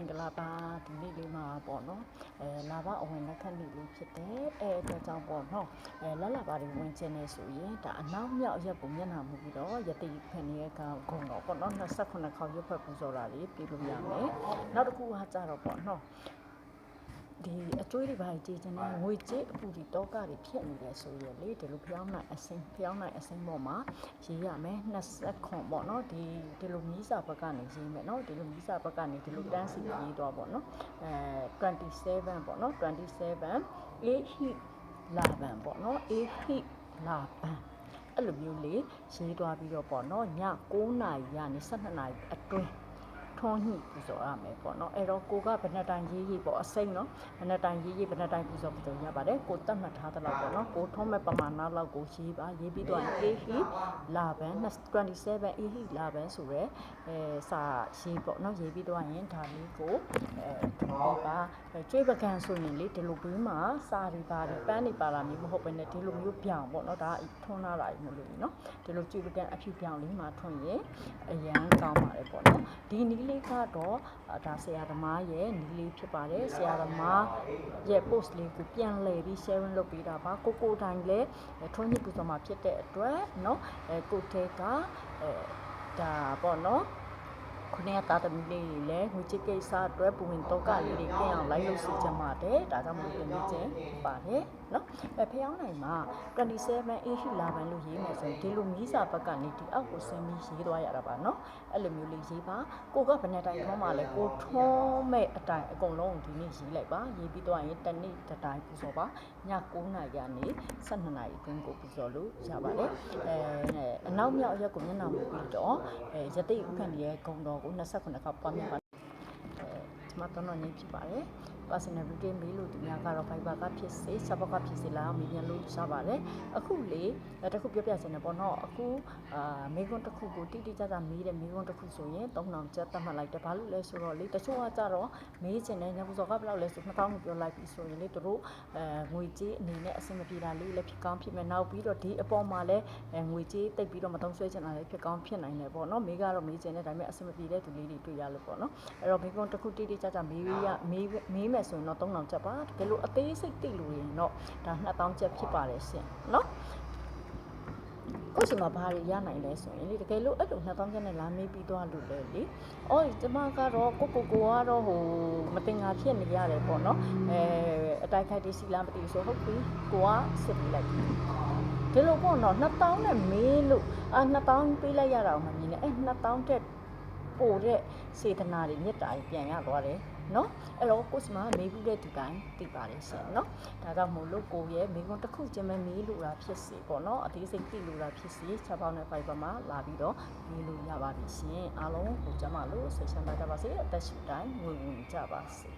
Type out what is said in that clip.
င်္ဂလာပါဒီနေ့လေးမှာပေါ့နော်လာဘအဝင်လက်ခတ်နေ့လေးဖြစ်တယ်အတွက်ကြောင့်ပေါ့နော်လက်လာပါတွေဝင်ကျင်နေဆိုရင်ဒါအနောက်မြောက်ရက်ကိုမျက်နှာမူပြီးတော့ရတိဖန်ရဲ့ကောင်ဂုံတော့ပေါ့နော်28ခေါက်ရွက်ဖက်ပူဇော်တာတွေပြုလုပ်ရမယ်နောက်တစ်ခုကကြတော့ပေါ့နော်ဒီအကျွေးတွေပါကြည်ခြင်းနဲ့ငွေကြေးအပူဒီတောကတွေဖြစ်နေတယ်ဆိုရင်လေဒီလိုဖျောင်းနိုင်အစိမ်းပေါ်မှာရေးရမယ်20ခွန်ပေါ့နော်ဒီလိုမီးစာဘက်ကနေရေးမယ်နော်ဒီလိုမီးစာဘက်ကနေဒီလိုတန်းစီရေးသွားပေါ့နော်27ပေါ့နော်27အေဟိလာဘန်ပေါ့နော်အေဟိလာဘန်အဲ့လိုမျိုးလေးရေးသွားပြီးတော့ပေါ့နော်ည9နာရီကနေ12နာရီအတွင်းထွန်းညှိပူဇော်ရမယ်ပေါ့နော်အဲ့တော့ကိုကဘယ်နှတိုင်ရေးပေါ့အစိမ့်နော်ဘယ်နှတိုင်ရေးဘယ်နှတိုင်ပူဇော်ရပါတယ်ကိုတတ်မှတ်ထားတဲ့လောက်ပေါ့နော်ကိုထုံးမဲ့ပမာဏလောက်ကိုရေးပါရေးပြီးတော့အေဟိလာဘန်27အေဟိလာဘန်ဆိုရဲစာရေးပေါ့နော်ရေးပြီးတော့ရင်ဒါလေးကိုထုံးပါကျွေးပကံဆိုရင်လေဒီလိုဘေးမှာစာတွေပါပန်းတွေပါလာမျိုးမဟုတ်ဘဲနဲ့ဒီလိုမျိုးပြောင်ပေါ့နော်ဒါထွန်းလာတာမလို့နော်ဒီလိုကျွေးပကံအဖြူပြောင်လေးမှာထွန်းရင်အရန်ကောင်းပါတယ်ပေါ့နော်ဒီနီးလေးကတော့ဒါဆရာသမားရဲ့နီးလေးဖြစ်ပါတယ်ဆရာသမားရဲ့ post လေးကိုပြန်လှည့်ပြီး sharing လုပ်ပေးတာပါကိုတိုင်းလည်းထွန်းညစ်ပူဇော်မှာဖြစ်တဲ့အတွက်เนาะကိုတဲကဒါပေါ့เนาะခုနကတာသမီးလေးတွေလည်းငွေချစ်ကိစ္စအတွက်ပူဝင်တော့ကလေးတွေကင်းအောင်လိုက်လို့စီချင်ပါတယ်ဒါကြောင့်မို့လို့ပြင်ချင်းပါတယ်เนาะဖျောင်းနိုင်မှာ27အေဟိလာဘန်လို့ရေးမယ်ဆိုရင်ဒီလိုမီးစာဘက်ကနေဒီအောက်ကိုဆင်းပြီးရေးသွားရတာပါเနာะအဲ့လိုမျိုးလေးရေးပါကိုကဘယ်နဲ့တိုင်ထုံးမှလဲကိုထုံးမဲ့အတိုင်အကုန်လုံးဒီနေ့ရေးလိုက်ပါရေးပြီးတော့ရင်တနေ့တတိုင်ပူဇော်ပါည9နာရီကနေ12နာရီအတွင်းကိုပူဇော်လို့ရပါတယ်အနောက်မြောက်ရက်ကိုမျက်နှာမူပြီးတော့ရတိဥက္ကဋ္ဌရဲ့ဂုံတော်ကို28ခေါက်ပွားများပါဒီမှာတော့ညဖြစ်ပါတယ် personal routine မေးလို့ဒီများကတော့ Viber ကဖြစ်စေ Support ကဖြစ်စေလာမေးမြန်းလို့ရပါတယ်အခုလေတခုပြောပြချင်တယ်ပေါ့နော်အခုမေးခွန်းတစ်ခုကိုတိတိကျကျမေးတဲ့မေးခွန်းတစ်ခုဆိုရင်3000ကျပ်တတ်မှတ်လိုက်တယ်ဘာလို့လဲဆိုတော့လေတချို့ကကြတော့မေးချင်တယ်ညပူစော်ကဘယ်လောက်လဲဆို2000ကိုပြောလိုက်ပြီဆိုရင်လေတို့ငွေကြေးအနေနဲ့အဆင်မပြေတာလေးလည်းဖြစ်ကောင်းဖြစ်မယ်နောက်ပြီးတော့ဒီအပေါ်မှာလည်းငွေကြေးတိတ်ပြီးတော့မသုံးဆွဲချင်တာလည်းဖြစ်ကောင်းဖြစ်နိုင်တယ်ပေါ့နော်မေးကတော့မေးချင်တယ်ဒါပေမဲ့အဆင်မပြေတဲ့သူလေးတွေတွေ့ရလို့ပေါ့နော်အဲ့တော့မေးခွန်းတစ်ခုတိတိကျကျမေးမယ်ဆိုရင်တော့3000ကျပ်ပါတကယ်လို့အသေးစိတ်သိလို့ရင်တော့ဒါ2000ကျပ်ဖြစ်ပါတယ်ရှင်เนาะကိုစမဘာတွေရနိုင်လဲဆိုရင်လေတကယ်လို့အဲ့လို2000ကျပ်နဲ့လာမေးပြီးသွားလို့လေအော်ကျမကတော့ကိုကတော့ဟိုမတင်ငါဖြစ်နေရတယ်ပေါ့နော်အတိုက်ခိုက်တီးစီလားမသိဘူးဆိုဟုတ်ပြီကိုကစစ်ပြီးလိုက်ဒီလိုပေါ့နော်2000နဲ့မေးလို့2000ပေးလိုက်ရတာမှမြင်နေ2000တက်ပို့တဲ့စေတနာတွေမြတ်တာပြန်ရသွားတယ်နော်အဲ့တော့ကိုစမမေးပြီးတဲ့ဒီတိုင်းသိပါတယ်ရှင်နော်ဒါကြောင့်မို့လို့ကိုရဲ့မိကွန်းတစ်ခုချင်းပဲမေးလို့တာဖြစ်စီပေါ့နော်အသေးစိတ်သိလို့တာဖြစ်စီချက်ပေါင်းတဲ့ Viber မှာလာပြီးတော့မေးလို့ရပါပြီရှင်အားလုံးကိုကျမလို့ဆိတ်ချမ်းသာကြပါစေအသက်ရှူတိုင်းငွေဝင်ကြပါစေ